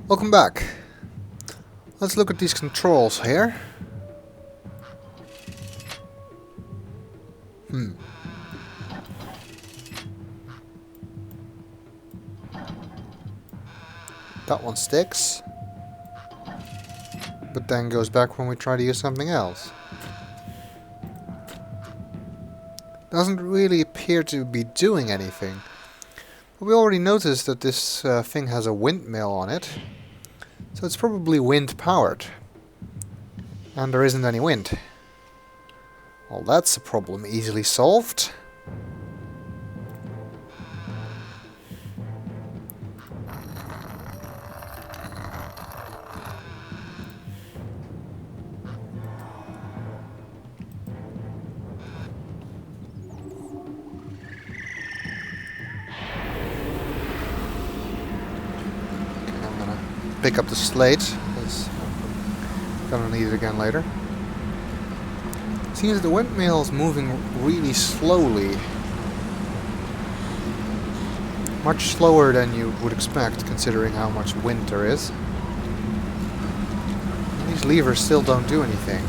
Welcome back. Let's look at these controls here. That one sticks, but then goes back when we try to use something else. Doesn't really appear to be doing anything. But we already noticed that this thing has a windmill on it, so it's probably wind powered. And there isn't any wind. Well, that's a problem easily solved. I'm gonna pick up the slate, because I'm gonna need it again later. Seems the windmill is moving really slowly. Much slower than you would expect, considering how much wind there is. And these levers still don't do anything.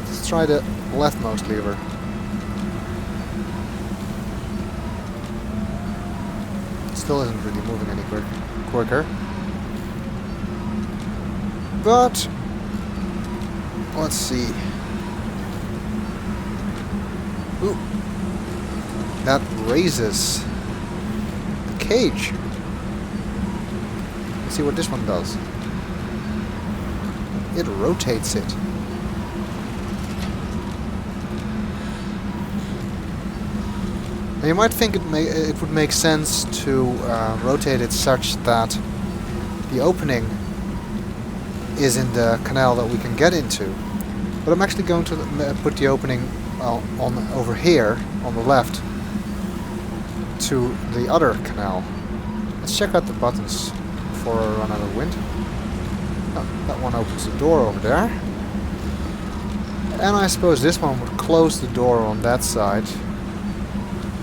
Let's try the leftmost lever. Still isn't really moving any quicker. But let's see. Ooh, that raises the cage. Let's see what this one does. It rotates it. Now you might think it would make sense to rotate it such that the opening is in the canal that we can get into. But I'm actually going to put the opening over here on the left to the other canal. Let's check out the buttons before I run out of wind. Oh, that one opens the door over there. And I suppose this one would close the door on that side.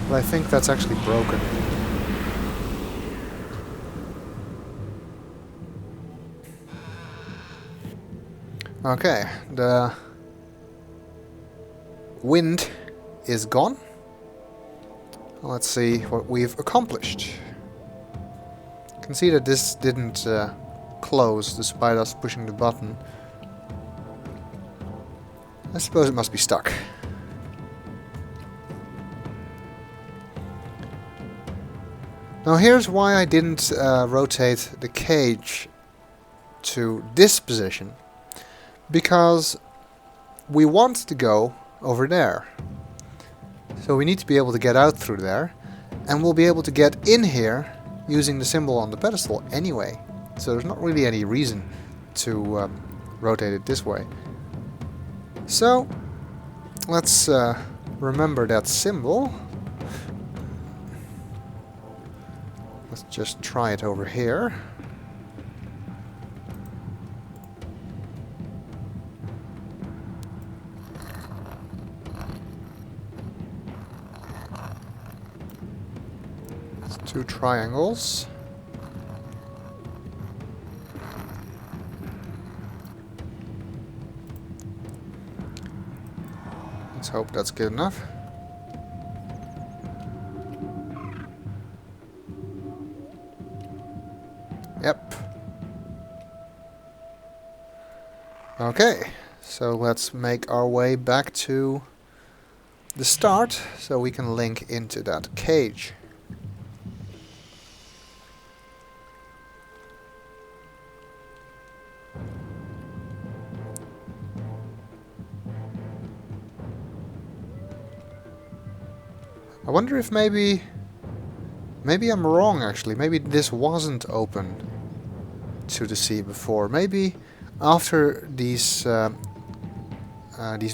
But I think that's actually broken. Okay, the wind is gone. Let's see what we've accomplished. You can see that this didn't close despite us pushing the button. I suppose it must be stuck. Now here's why I didn't rotate the cage to this position. Because we want to go over there. So we need to be able to get out through there. And we'll be able to get in here using the symbol on the pedestal anyway. So there's not really any reason to rotate it this way. So let's remember that symbol. Let's just try it over here. It's two triangles. Let's hope that's good enough. Yep. Okay, so let's make our way back to the start so we can link into that cage. I wonder if maybe I'm wrong actually. Maybe this wasn't open to the sea before. Maybe after these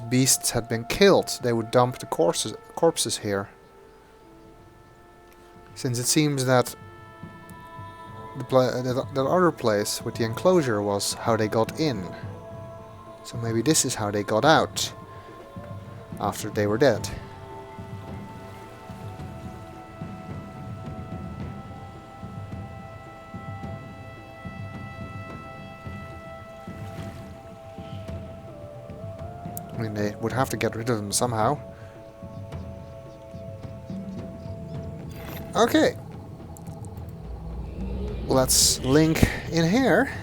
beasts had been killed, they would dump the corpses here. Since it seems that that other place with the enclosure was how they got in. So maybe this is how they got out after they were dead. I mean, they would have to get rid of them somehow. Okay. Let's link in here.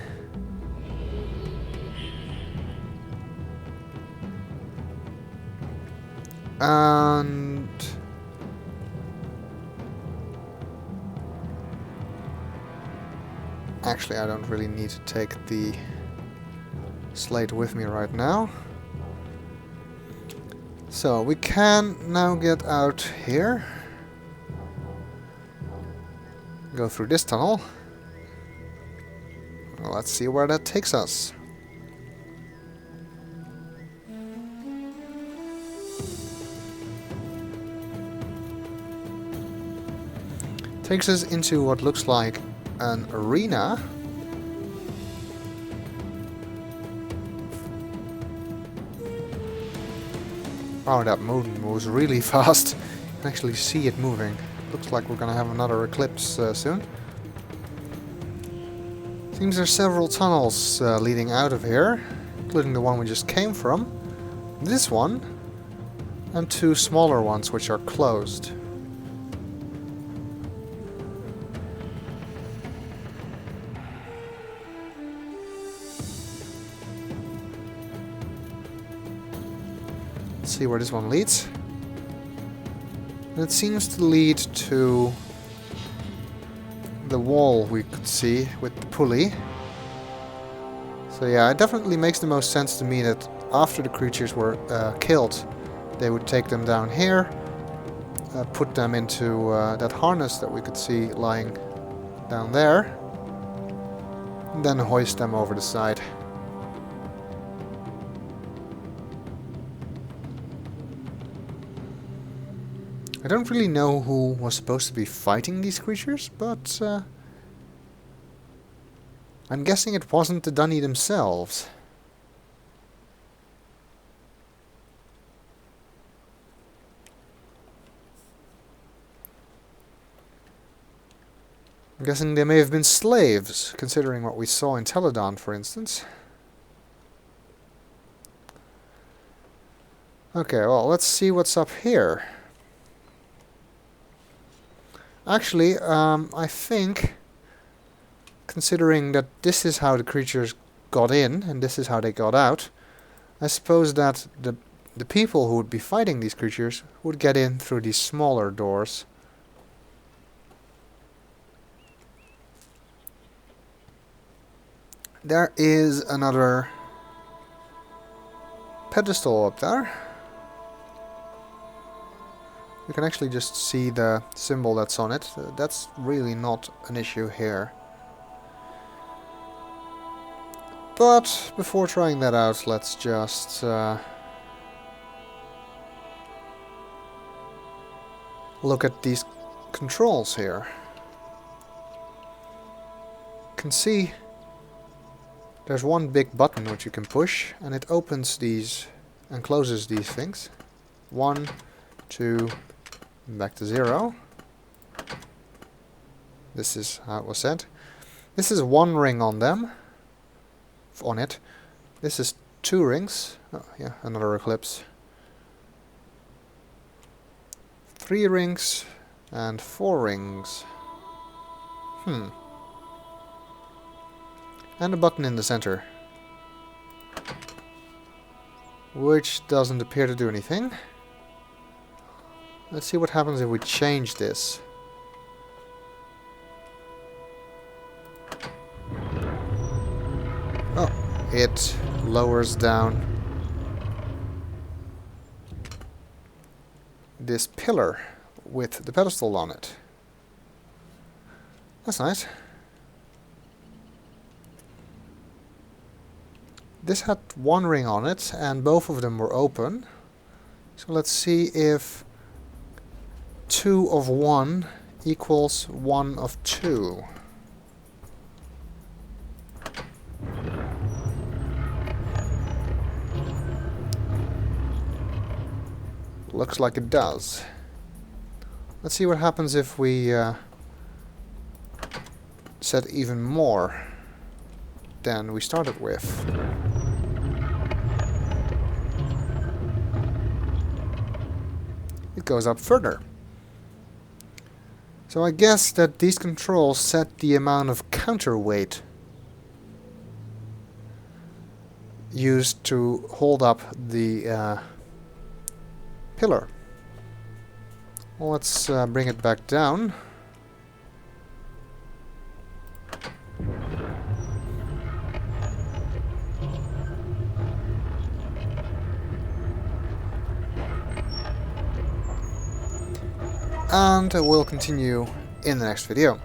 And actually, I don't really need to take the slate with me right now. So we can now get out here. Go through this tunnel. Well, let's see where that takes us. Takes us into what looks like an arena. Oh, that moon moves really fast. You can actually see it moving. Looks like we're gonna have another eclipse soon. Seems there's several tunnels leading out of here, including the one we just came from. This one, and two smaller ones which are closed. Let's see where this one leads. And it seems to lead to the wall we could see with the pulley. So yeah, it definitely makes the most sense to me that after the creatures were killed, they would take them down here, put them into that harness that we could see lying down there, and then hoist them over the side. I don't really know who was supposed to be fighting these creatures, but I'm guessing it wasn't the Dunny themselves. I'm guessing they may have been slaves, considering what we saw in Teledon, for instance. Okay, well, let's see what's up here. Actually, I think, considering that this is how the creatures got in, and this is how they got out, I suppose that the people who would be fighting these creatures would get in through these smaller doors. There is another pedestal up there. You can actually just see the symbol that's on it. That's really not an issue here. But before trying that out, let's just look at these controls here. You can see there's one big button which you can push, and it opens these and closes these things. 1, 2, back to 0. This is how it was set. This is 1 ring on them. On it. This is 2 rings. Oh yeah, another eclipse. 3 rings and 4 rings. And a button in the center, which doesn't appear to do anything. Let's see what happens if we change this. Oh, it lowers down this pillar with the pedestal on it. That's nice. This had 1 ring on it, and both of them were open. So let's see if 2 of 1 equals 1 of 2. Looks like it does. Let's see what happens if we set even more than we started with. goes up further. So I guess that these controls set the amount of counterweight used to hold up the pillar. Well, let's bring it back down. And we'll continue in the next video.